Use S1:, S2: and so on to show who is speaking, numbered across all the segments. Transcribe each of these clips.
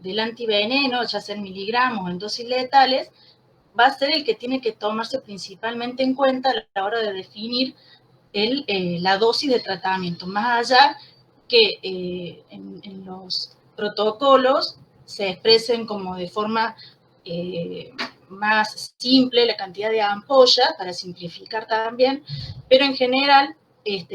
S1: del antiveneno, ya sea en miligramos o en dosis letales, va a ser el que tiene que tomarse principalmente en cuenta a la hora de definir la dosis de tratamiento, más allá que en los protocolos se expresen como de forma más simple la cantidad de ampollas, para simplificar también, pero en general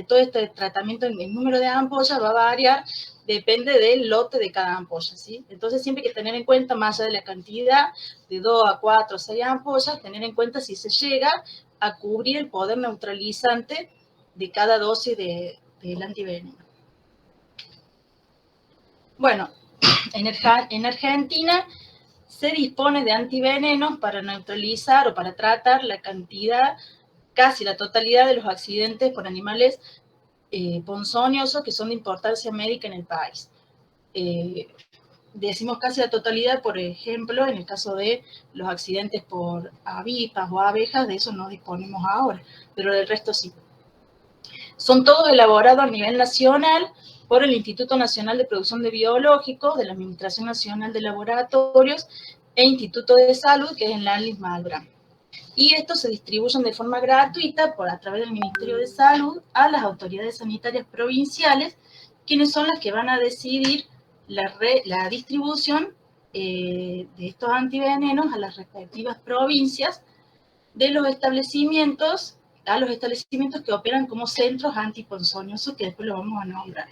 S1: todo este tratamiento en el número de ampollas va a variar, depende del lote de cada ampolla, ¿sí? Entonces siempre hay que tener en cuenta, más allá de la cantidad, de 2 a 4 o 6 ampollas, tener en cuenta si se llega a cubrir el poder neutralizante de cada dosis del antiveneno. Bueno, en Argentina se dispone de antivenenos para neutralizar o para tratar la cantidad, casi la totalidad de los accidentes por animales ponzoñosos que son de importancia médica en el país. Decimos casi la totalidad, por ejemplo, en el caso de los accidentes por avispas o abejas, de eso no disponemos ahora, pero del resto sí. Son todos elaborados a nivel nacional por el Instituto Nacional de Producción de Biológicos, de la Administración Nacional de Laboratorios e Instituto de Salud, que es en Lanlis Malbrán. Y estos se distribuyen de forma gratuita a través del Ministerio de Salud a las autoridades sanitarias provinciales, quienes son las que van a decidir la distribución de estos antivenenos a las respectivas provincias de los establecimientos, a los establecimientos que operan como centros antiponzoñosos, que después lo vamos a nombrar.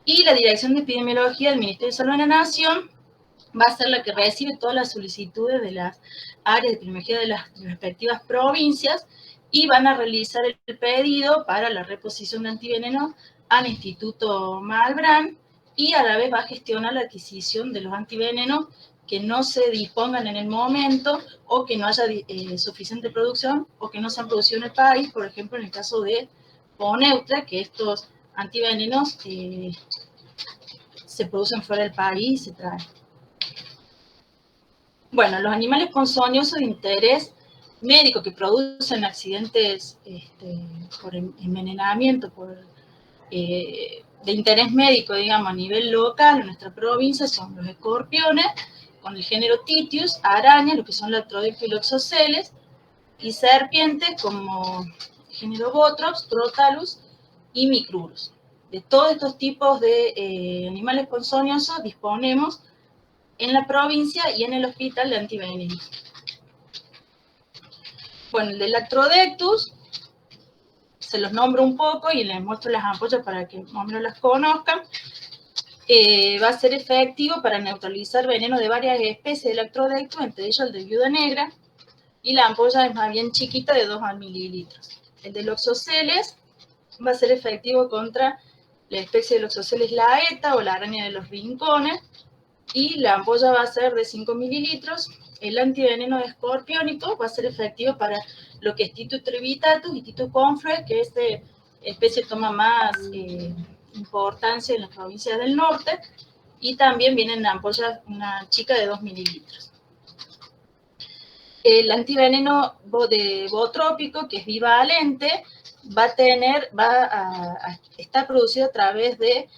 S1: Y la Dirección de Epidemiología del Ministerio de Salud de la Nación va a ser la que recibe todas las solicitudes de las áreas de epidemiología de las respectivas provincias y van a realizar el pedido para la reposición de antivenenos al Instituto Malbrán, y a la vez va a gestionar la adquisición de los antivenenos que no se dispongan en el momento, o que no haya suficiente producción, o que no se han producido en el país, por ejemplo, en el caso de Poneutra, que estos antivenenos se producen fuera del país y se traen. Bueno, los animales ponzoñosos de interés médico que producen accidentes por envenenamiento, de interés médico, digamos, a nivel local en nuestra provincia, son los escorpiones, con el género Titius, arañas, lo que son Latrodectus y Loxoceles, y serpientes como el género Botrops, Crotalus y Micrurus. De todos estos tipos de animales ponzoñosos disponemos en la provincia y en el hospital de antivenenos. Bueno, el de Latrodectus, se los nombro un poco y les muestro las ampollas para que más o menos las conozcan. Va a ser efectivo para neutralizar veneno de varias especies de Latrodectus, entre ellos el de viuda negra, y la ampolla es más bien chiquita, de 2 mililitros. El de Loxoceles va a ser efectivo contra la especie de Loxoceles laeta o la araña de los rincones, y la ampolla va a ser de 5 mililitros. El antiveneno escorpiónico va a ser efectivo para lo que es Titus trevitatus y Titus confluens, que esta especie toma más importancia en las provincias del norte, y también viene en ampollas una chica de 2 mililitros. El antiveneno de bootrópico, que es bivalente, está producido a través de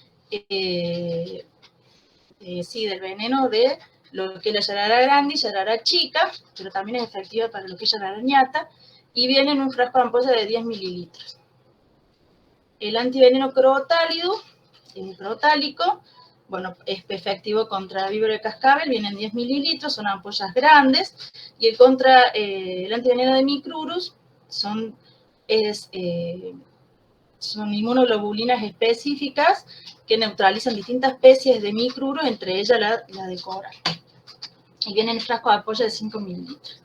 S1: del veneno de lo que es la yarará grande y yarará chica, pero también es efectiva para lo que es yarará ñata, y viene en un frasco de ampolla de 10 mililitros. El antiveneno crotálido, crotálico, bueno, es efectivo contra víbora de cascabel, viene en 10 mililitros, son ampollas grandes, y el antiveneno de Micrurus son inmunoglobulinas específicas que neutralizan distintas especies de Micrurus, entre ellas la de coral. Y viene en frasco de ampolla de 5 mililitros.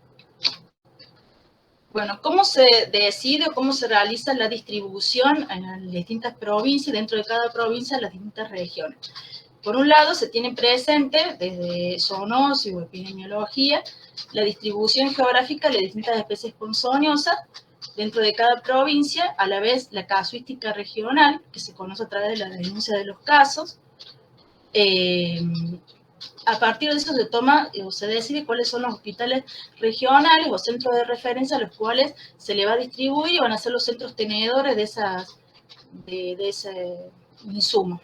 S1: Bueno, ¿cómo se decide o cómo se realiza la distribución en las distintas provincias, dentro de cada provincia, en las distintas regiones? Por un lado, se tiene presente, desde zoonosis o epidemiología, la distribución geográfica de las distintas especies ponzoñosas dentro de cada provincia, a la vez la casuística regional, que se conoce a través de la denuncia de los casos. A partir de eso se toma o se decide cuáles son los hospitales regionales o centros de referencia a los cuales se le va a distribuir, y van a ser los centros tenedores de ese insumo.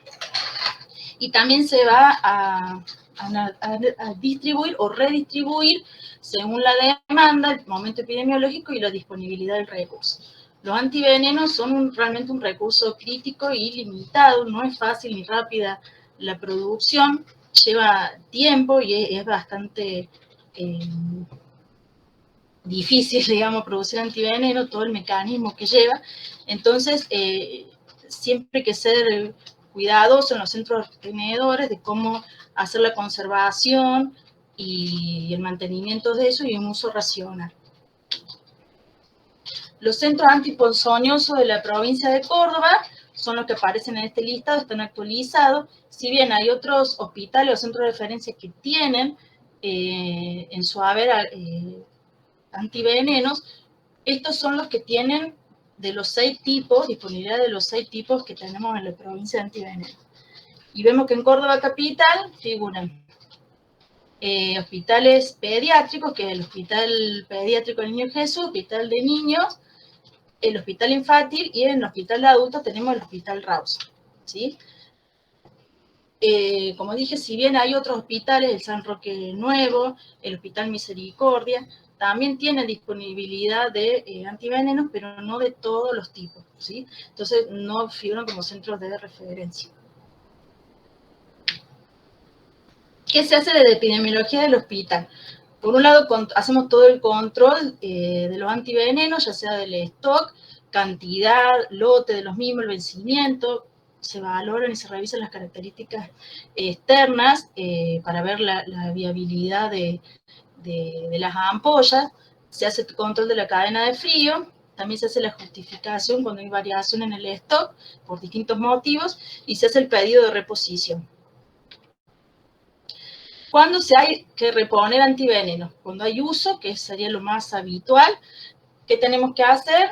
S1: Y también se va a a distribuir o redistribuir según la demanda, el momento epidemiológico y la disponibilidad del recurso. Los antivenenos son realmente un recurso crítico y limitado, no es fácil ni rápida la producción, lleva tiempo y es bastante difícil, digamos, producir antiveneno, todo el mecanismo que lleva. Entonces, siempre hay que ser cuidadosos en los centros tenedores de cómo hacer la conservación y el mantenimiento de eso y un uso racional. Los centros antiponzoñosos de la provincia de Córdoba son los que aparecen en este listado, están actualizados. Si bien hay otros hospitales o centros de referencia que tienen en su haber antivenenos, estos son los que tienen de los 6 tipos, disponibilidad de los 6 tipos que tenemos en la provincia de antivenenos. Y vemos que en Córdoba capital figuran hospitales pediátricos, que es el Hospital Pediátrico del Niño Jesús, Hospital de Niños, el Hospital Infantil, y en el Hospital de Adultos tenemos el Hospital Raus, ¿sí? Como dije, si bien hay otros hospitales, el San Roque Nuevo, el Hospital Misericordia, también tienen disponibilidad de antivenenos, pero no de todos los tipos, ¿sí? Entonces no figuran como centros de referencia. ¿Qué se hace de la epidemiología del hospital? Por un lado, hacemos todo el control de los antivenenos, ya sea del stock, cantidad, lote de los mismos, el vencimiento, se valoran y se revisan las características externas para ver la viabilidad de las ampollas, se hace el control de la cadena de frío, también se hace la justificación cuando hay variación en el stock por distintos motivos y se hace el pedido de reposición. ¿Cuándo se hay que reponer antivenenos? Cuando hay uso, que sería lo más habitual. ¿Qué tenemos que hacer?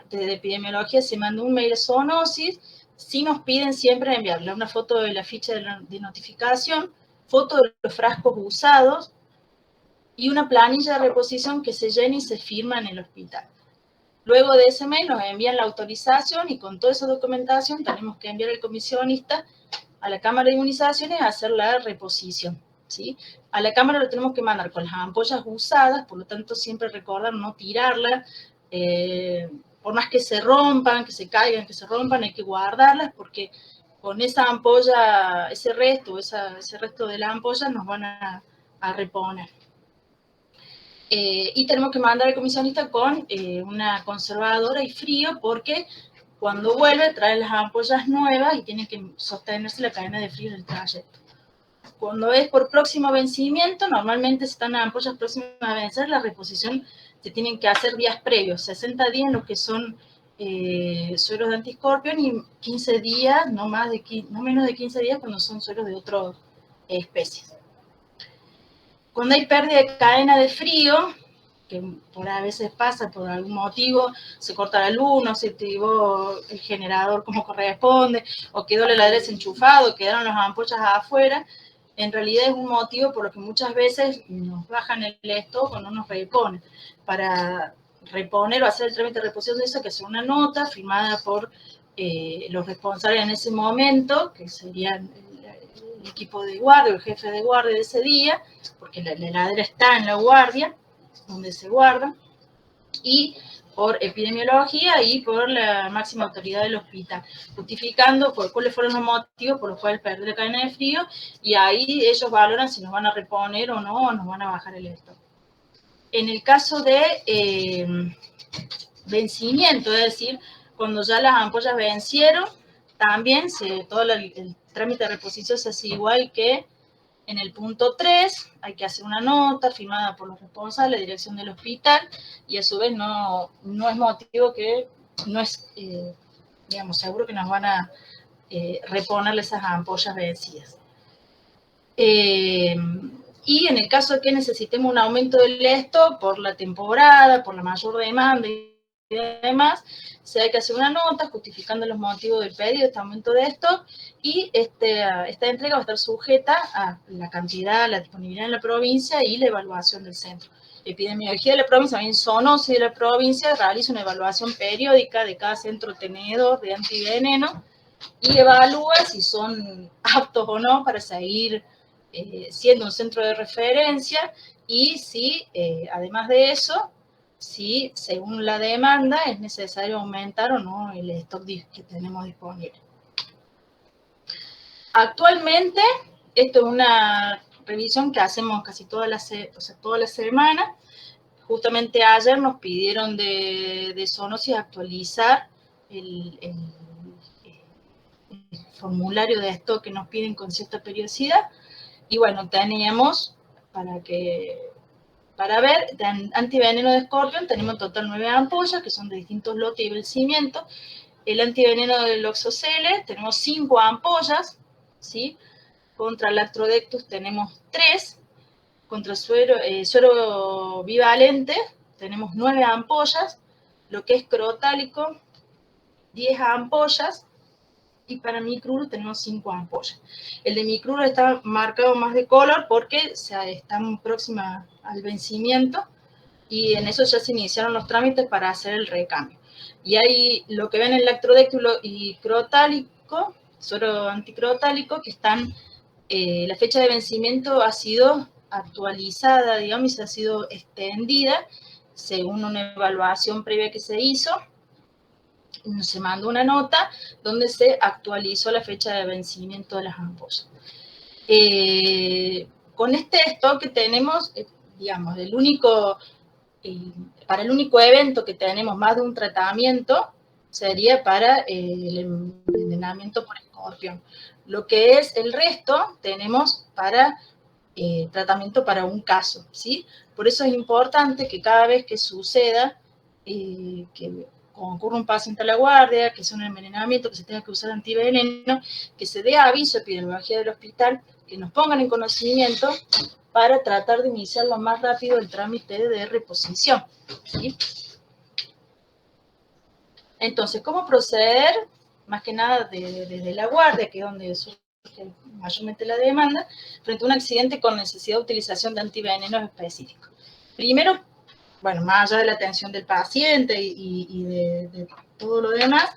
S1: Desde epidemiología se manda un mail a zoonosis, sí nos piden siempre enviarle una foto de la ficha de notificación, foto de los frascos usados y una planilla de reposición que se llena y se firma en el hospital. Luego de ese mail nos envían la autorización y con toda esa documentación tenemos que enviar al comisionista a la Cámara de Inmunizaciones a hacer la reposición, ¿sí? A la Cámara lo tenemos que mandar con las ampollas usadas, por lo tanto siempre recordar no tirarlas, por más que se rompan, que se caigan, que se rompan, hay que guardarlas porque con esa ampolla, ese resto de la ampolla nos van a reponer. Y tenemos que mandar al comisionista con una conservadora y frío porque cuando vuelve trae las ampollas nuevas y tiene que sostenerse la cadena de frío del trayecto. Cuando es por próximo vencimiento, normalmente si están las ampollas próximas a vencer, la reposición se tienen que hacer días previos, 60 días en los que son sueros de antiscorpión y 15 días, no menos de 15 días cuando son sueros de otras especies. Cuando hay pérdida de cadena de frío, que por a veces pasa por algún motivo, se corta la luz, no se activó el generador como corresponde, o quedó el heladero desenchufado, quedaron las ampollas afuera, en realidad es un motivo por lo que muchas veces nos bajan el stock o no nos reponen. Para reponer o hacer el trámite de reposición de eso hay que hacer una nota firmada por los responsables en ese momento, que serían el equipo de guardia, el jefe de guardia de ese día, porque la heladera está en la guardia, donde se guarda, y por epidemiología y por la máxima autoridad del hospital, justificando cuáles fueron los motivos por los cuales perdió la cadena de frío, y ahí ellos valoran si nos van a reponer o no, o nos van a bajar el stock. En el caso de vencimiento, es decir, cuando ya las ampollas vencieron, también todo el trámite de reposición se hace igual que en el punto 3, hay que hacer una nota firmada por los responsables, la dirección del hospital, y a su vez no es motivo que, no es, digamos, seguro que nos van a reponerle esas ampollas vencidas. Y en el caso de que necesitemos un aumento del stock por la temporada, por la mayor demanda y demás, se hay que hacer una nota justificando los motivos del pedido de este aumento de stock y esta entrega va a estar sujeta a la cantidad, la disponibilidad en la provincia y la evaluación del centro. Epidemiología de la provincia, también zoonosis de la provincia, realiza una evaluación periódica de cada centro tenedor de antiveneno y evalúa si son aptos o no para seguir siendo un centro de referencia y si, además de eso, si según la demanda es necesario aumentar o no el stock que tenemos disponible. Actualmente, esto es una revisión que hacemos casi toda la semana. Justamente ayer nos pidieron de Sonosis actualizar el formulario de stock que nos piden con cierta periodicidad. Y bueno, teníamos, para ver, de antiveneno de Scorpion, tenemos en total 9 ampollas, que son de distintos lotes y vencimientos. El antiveneno del Oxocele, tenemos 5 ampollas, ¿sí? Contra Lactrodectus tenemos 3. Contra suero bivalente tenemos 9 ampollas. Lo que es crotálico, 10 ampollas. Y para micruro tenemos 5 ampollas. El de micruro está marcado más de color porque está próxima al vencimiento y en eso ya se iniciaron los trámites para hacer el recambio. Y ahí lo que ven en lactrodéctulo y crotálico, suero anticrotálico, que están, la fecha de vencimiento ha sido actualizada, digamos, y ha sido extendida según una evaluación previa que se hizo. Se mandó una nota donde se actualizó la fecha de vencimiento de las ampollas. Con este stock que tenemos, digamos, para el único evento que tenemos más de un tratamiento sería para el envenenamiento por escorpión. Lo que es el resto tenemos para tratamiento para un caso, ¿sí? Por eso es importante que cada vez que suceda que ocurre un paciente a la guardia, que es un envenenamiento, que se tenga que usar antiveneno, que se dé aviso a epidemiología del hospital, que nos pongan en conocimiento para tratar de iniciar lo más rápido el trámite de reposición, ¿sí? Entonces, ¿cómo proceder? Más que nada desde la guardia, que es donde surge mayormente la demanda, frente a un accidente con necesidad de utilización de antivenenos específicos. Primero, bueno, más allá de la atención del paciente y de todo lo demás,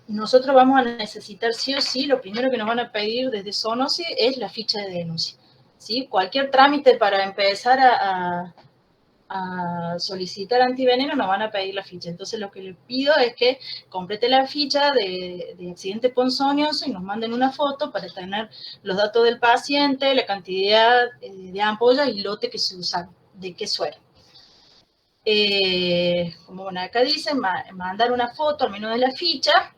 S1: nosotros vamos a necesitar sí o sí, lo primero que nos van a pedir desde Sonosis es la ficha de denuncia, ¿sí? Cualquier trámite para empezar a solicitar antiveneno nos van a pedir la ficha. Entonces lo que les pido es que complete la ficha de accidente ponzoñoso y nos manden una foto para tener los datos del paciente, la cantidad de ampollas y lote que se usaron, de qué suero. Como bueno, acá dice, mandar una foto al menos de la ficha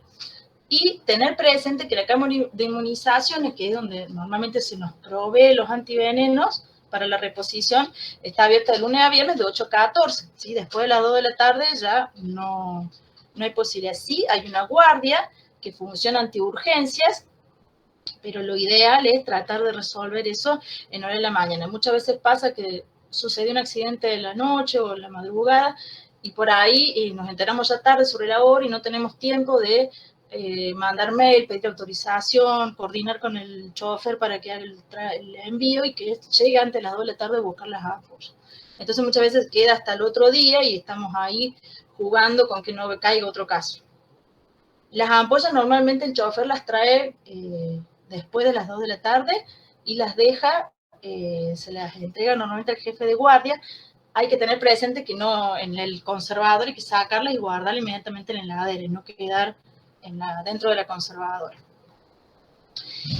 S1: y tener presente que la cámara de inmunizaciones, que es donde normalmente se nos provee los antivenenos para la reposición, está abierta de lunes a viernes de 8 a 14, ¿sí? Después de las 2 de la tarde ya no hay posibilidad. Sí, hay una guardia que funciona antiurgencias, pero lo ideal es tratar de resolver eso en hora de la mañana. Muchas veces pasa que sucedió un accidente en la noche o en la madrugada y por ahí nos enteramos ya tarde sobre la hora y no tenemos tiempo de mandar mail, pedir autorización, coordinar con el chofer para que haga el envío y que llegue antes de las 2 de la tarde a buscar las ampollas. Entonces muchas veces queda hasta el otro día y estamos ahí jugando con que no caiga otro caso. Las ampollas normalmente el chofer las trae después de las 2 de la tarde y las deja, se las entrega normalmente al jefe de guardia. Hay que tener presente que no en el conservador hay que sacarla y guardarla inmediatamente en la heladera y no quedar dentro de la conservadora.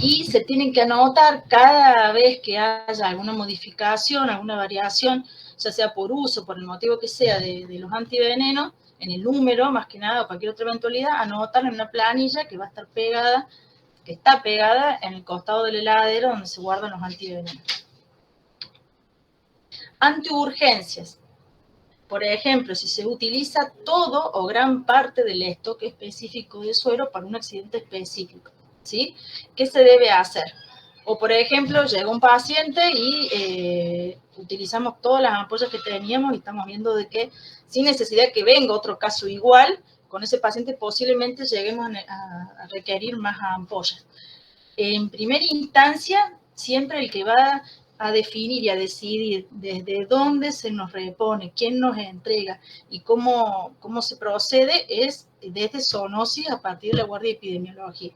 S1: Y se tienen que anotar cada vez que haya alguna modificación, alguna variación, ya sea por uso, por el motivo que sea, de los antivenenos, en el número, más que nada, o cualquier otra eventualidad, anotarla en una planilla que va a estar pegada, que está pegada en el costado del heladero donde se guardan los antivenenos. Antiurgencias. Por ejemplo, si se utiliza todo o gran parte del stock específico de suero para un accidente específico, ¿sí? ¿Qué se debe hacer? O, por ejemplo, llega un paciente y utilizamos todas las ampollas que teníamos y estamos viendo de que, sin necesidad de que venga otro caso igual, con ese paciente posiblemente lleguemos a requerir más ampollas. En primera instancia, siempre el que va a definir y a decidir desde dónde se nos repone, quién nos entrega y cómo se procede es desde Sonosis a partir de la guardia de epidemiología.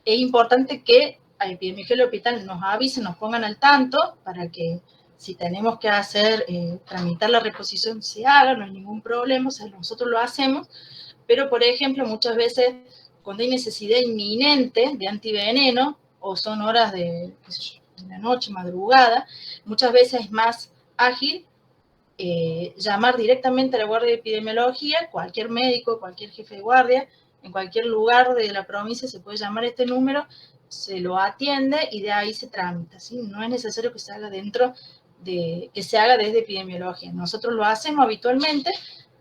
S1: Es importante que a epidemiología del hospital nos avisen, nos pongan al tanto para que si tenemos que hacer, tramitar la reposición se haga, no hay ningún problema, o sea, nosotros lo hacemos, pero por ejemplo, muchas veces cuando hay necesidad inminente de antiveneno, o son horas de, qué sé yo, de la noche, madrugada, muchas veces es más ágil llamar directamente a la guardia de epidemiología, cualquier médico, cualquier jefe de guardia, en cualquier lugar de la provincia se puede llamar este número, se lo atiende y de ahí se tramita, ¿sí? No es necesario que se haga que se haga desde epidemiología. Nosotros lo hacemos habitualmente,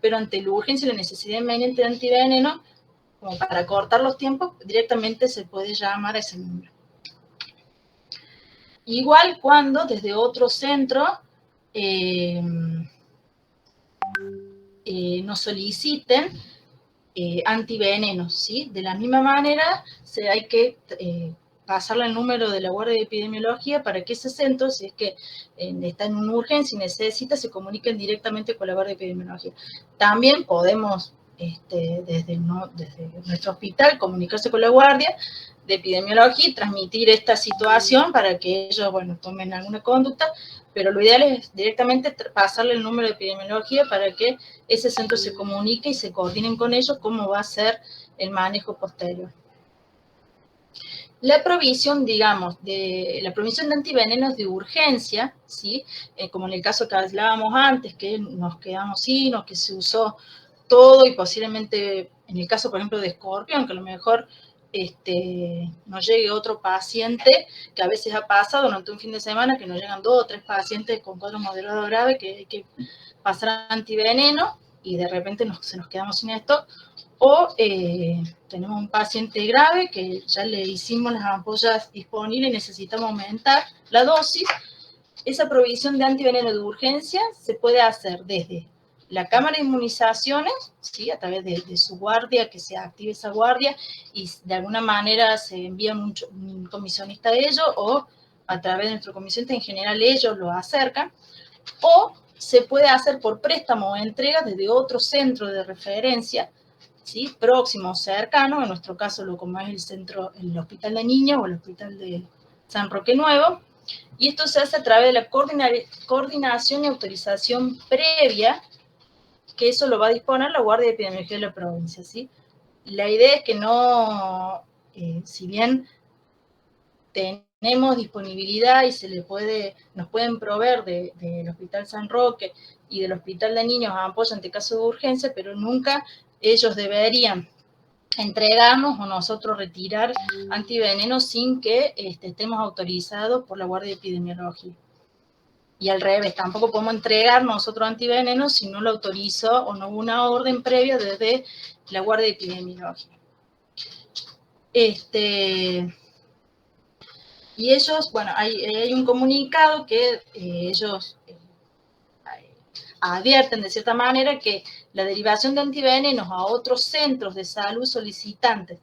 S1: pero ante la urgencia y la necesidad inminente de antiveneno, como para cortar los tiempos, directamente se puede llamar a ese número. Igual cuando desde otro centro nos soliciten antivenenos, ¿sí? De la misma manera, hay que pasarle el número de la guardia de epidemiología para que ese centro, si es que está en una urgencia y necesita, se comuniquen directamente con la guardia de epidemiología. También podemos, desde nuestro hospital, comunicarse con la guardia de epidemiología y transmitir esta situación para que ellos, bueno, tomen alguna conducta, pero lo ideal es directamente pasarle el número de epidemiología para que ese centro se comunique y se coordinen con ellos cómo va a ser el manejo posterior. La provisión, digamos, la provisión de antivenenos de urgencia, ¿sí? Como en el caso que hablábamos antes, que nos quedamos sin o que se usó todo y posiblemente, en el caso, por ejemplo, de escorpión, que a lo mejor nos llegue otro paciente, que a veces ha pasado durante un fin de semana, que nos llegan 2 o 3 pacientes con cuadro moderado grave, que hay que pasar antiveneno, y de repente se nos quedamos sin esto, o tenemos un paciente grave que ya le hicimos las ampollas disponibles y necesitamos aumentar la dosis. Esa provisión de antiveneno de urgencia se puede hacer desde la cámara de inmunizaciones, ¿sí? A través de su guardia, que se active esa guardia y de alguna manera se envía un comisionista a ellos, o a través de nuestro comisionista en general ellos lo acercan, o se puede hacer por préstamo o entrega desde otro centro de referencia, ¿sí? Próximo o cercano, en nuestro caso como es el Hospital de Niños o el Hospital de San Roque Nuevo, y esto se hace a través de la coordinación y autorización previa, que eso lo va a disponer la Guardia de Epidemiología de la provincia, ¿sí? La idea es que no, si bien tenemos disponibilidad y nos pueden proveer del Hospital San Roque y del Hospital de Niños apoyo ante caso de urgencia, pero nunca ellos deberían entregarnos o nosotros retirar antivenenos sin que estemos autorizados por la Guardia de Epidemiología. Y al revés, tampoco podemos entregar nosotros antivenenos si no lo autorizó o no hubo una orden previa desde la Guardia de Epidemiología. Y ellos, bueno, hay un comunicado que ellos advierten de cierta manera que la derivación de antivenenos a otros centros de salud solicitantes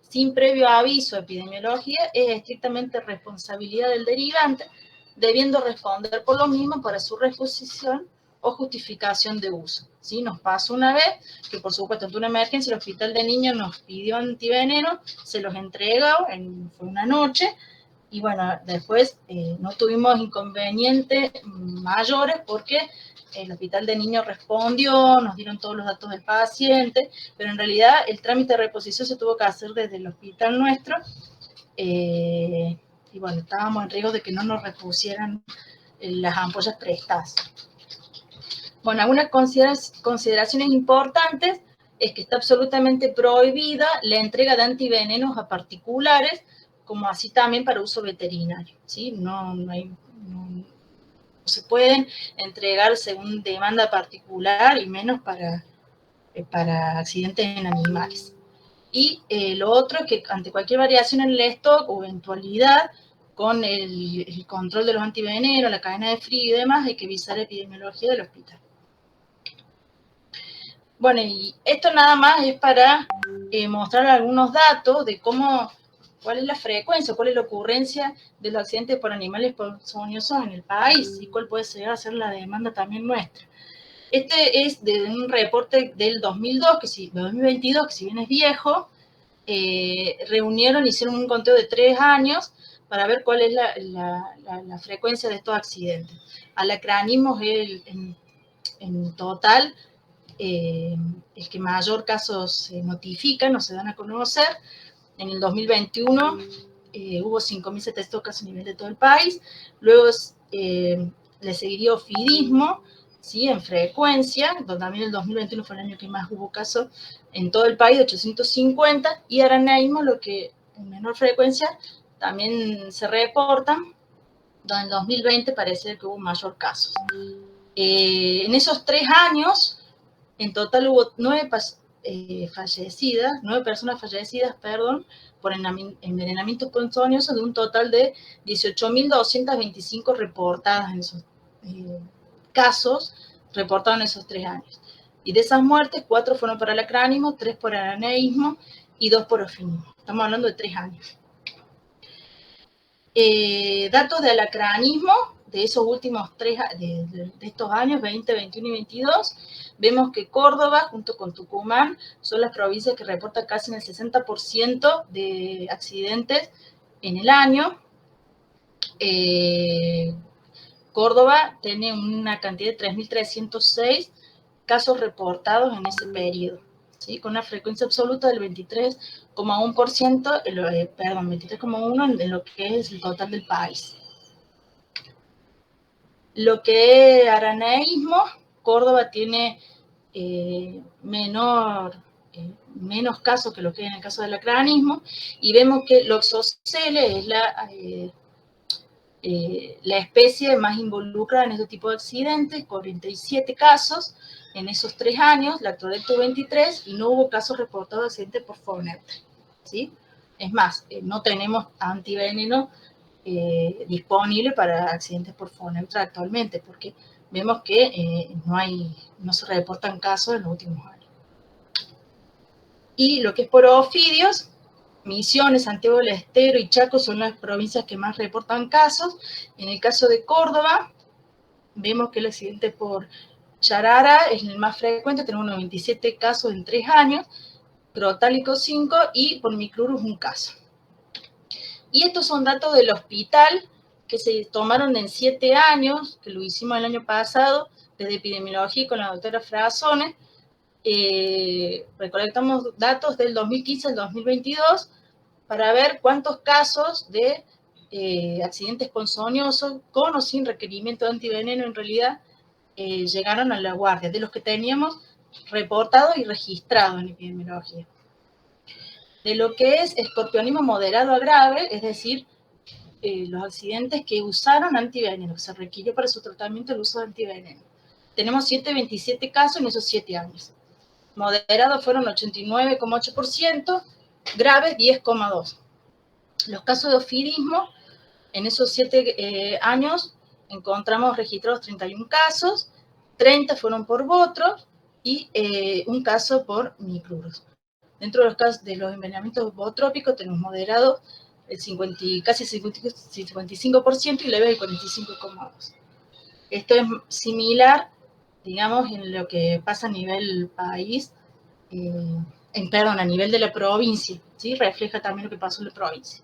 S1: sin previo aviso de epidemiología es estrictamente responsabilidad del derivante, debiendo responder por lo mismo para su reposición o justificación de uso. ¿Sí? Nos pasó una vez que, por supuesto, ante una emergencia, el Hospital de Niños nos pidió antiveneno, se los entregó, fue una noche, y bueno, después no tuvimos inconvenientes mayores porque el Hospital de Niños respondió, nos dieron todos los datos del paciente, pero en realidad el trámite de reposición se tuvo que hacer desde el hospital nuestro, y bueno, estábamos en riesgo de que no nos repusieran las ampollas prestadas. Bueno, algunas consideraciones importantes es que está absolutamente prohibida la entrega de antivenenos a particulares, como así también para uso veterinario, ¿sí? No se pueden entregar según demanda particular y menos para accidentes en animales. Y lo otro es que ante cualquier variación en el stock o eventualidad con el control de los antivenenos, la cadena de frío y demás, hay que avisar la epidemiología del hospital. Bueno, y esto nada más es para mostrar algunos datos de cuál es la frecuencia, cuál es la ocurrencia de los accidentes por animales ponzoñosos en el país y cuál puede llegar a ser la demanda también nuestra. Este es de un reporte del 2022, que si bien es viejo, hicieron un conteo de 3 años para ver cuál es la frecuencia de estos accidentes. Alacranismo es en total el que mayor casos se notifican o se dan a conocer. En el 2021 hubo 5.700 casos a nivel de todo el país. Luego le seguiría ofidismo, ¿sí? En frecuencia, donde también el 2021 fue el año que más hubo casos en todo el país, 850, y araneísmo, lo que en menor frecuencia también se reportan, donde en el 2020 parece que hubo mayor casos. En esos 3 años, en total hubo 9 personas fallecidas, por envenenamiento ponzoñoso, de un total de 18.225 reportadas en esos casos, reportados en esos 3 años. Y de esas muertes, 4 fueron por alacranismo, 3 por araneísmo y 2 por ofinismo. Estamos hablando de 3 años. Datos de alacranismo de esos últimos 3 de estos años, 20, 21 y 22, vemos que Córdoba, junto con Tucumán, son las provincias que reportan casi en el 60% de accidentes en el año. Córdoba tiene una cantidad de 3.306 casos reportados en ese periodo, ¿sí? Con una frecuencia absoluta del 23,1%, 23,1% en lo que es el total del país. Lo que es araneísmo, Córdoba tiene menos casos que lo que es en el caso del alacranismo, y vemos que Loxosceles es la especie más involucrada en este tipo de accidentes, 47 casos en esos 3 años, Lactorecto 23, y no hubo casos reportados de accidentes por Foneutra, ¿sí? Es más, no tenemos antiveneno disponible para accidentes por Foneutra actualmente, porque vemos que no se reportan casos en los últimos años. Y lo que es por ofidios, Misiones, Santiago del Estero y Chaco son las provincias que más reportan casos. En el caso de Córdoba, vemos que el accidente por Yarara es el más frecuente, tenemos 97 casos en 3 años, Crotálico 5 y por Micrurus 1 caso. Y estos son datos del hospital que se tomaron en 7 años, que lo hicimos el año pasado, desde epidemiología con la doctora Frasone. Recolectamos datos del 2015 al 2022 para ver cuántos casos de accidentes ponzoñosos, con o sin requerimiento de antiveneno, en realidad llegaron a la guardia, de los que teníamos reportados y registrados en epidemiología. De lo que es escorpionismo moderado a grave, es decir, los accidentes que usaron antiveneno, que se requirió para su tratamiento el uso de antiveneno. Tenemos 727 casos en esos 7 años. Moderados fueron 89,8%, graves 10,2%. Los casos de ofidismo, en esos 7 años encontramos registrados 31 casos, 30 fueron por botros y 1 caso por micrurus. Dentro de los casos de los envenenamientos bootrópicos tenemos moderado casi 55% y leve el 45,2%. Esto es similar, digamos, en lo que pasa a nivel país, a nivel de la provincia, ¿sí? Refleja también lo que pasó en la provincia.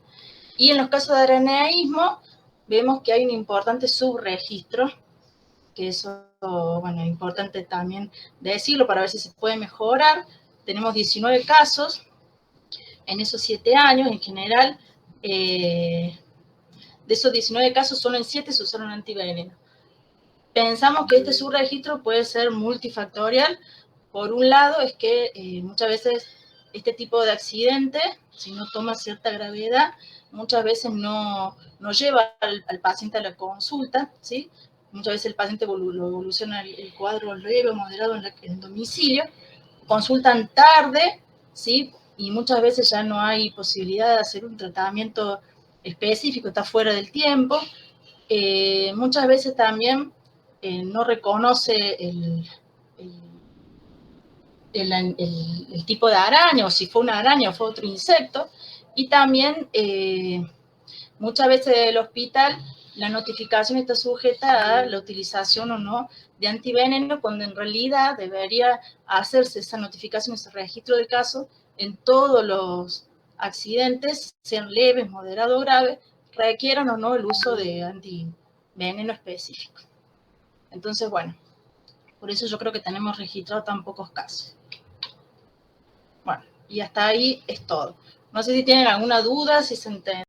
S1: Y en los casos de araneísmo, vemos que hay un importante subregistro, que eso, bueno, es importante también decirlo para ver si se puede mejorar. Tenemos 19 casos en esos 7 años, en general, de esos 19 casos, solo en 7 se usaron antiveneno. Pensamos que este subregistro puede ser multifactorial. Por un lado, es que muchas veces este tipo de accidente, si no toma cierta gravedad, muchas veces no lleva al paciente a la consulta, ¿sí? Muchas veces el paciente evoluciona el cuadro leve o moderado en el domicilio, consultan tarde, ¿sí? Y muchas veces ya no hay posibilidad de hacer un tratamiento específico, está fuera del tiempo. Muchas veces también no reconoce el tipo de araña, o si fue una araña o fue otro insecto, y también muchas veces del hospital la notificación está sujeta a la utilización o no de antiveneno, cuando en realidad debería hacerse esa notificación, ese registro del caso en todos los accidentes, sean leves, moderados o graves, requieran o no el uso de antiveneno específico. Entonces, bueno, por eso yo creo que tenemos registrado tan pocos casos. Bueno, y hasta ahí es todo. No sé si tienen alguna duda, si se entiende.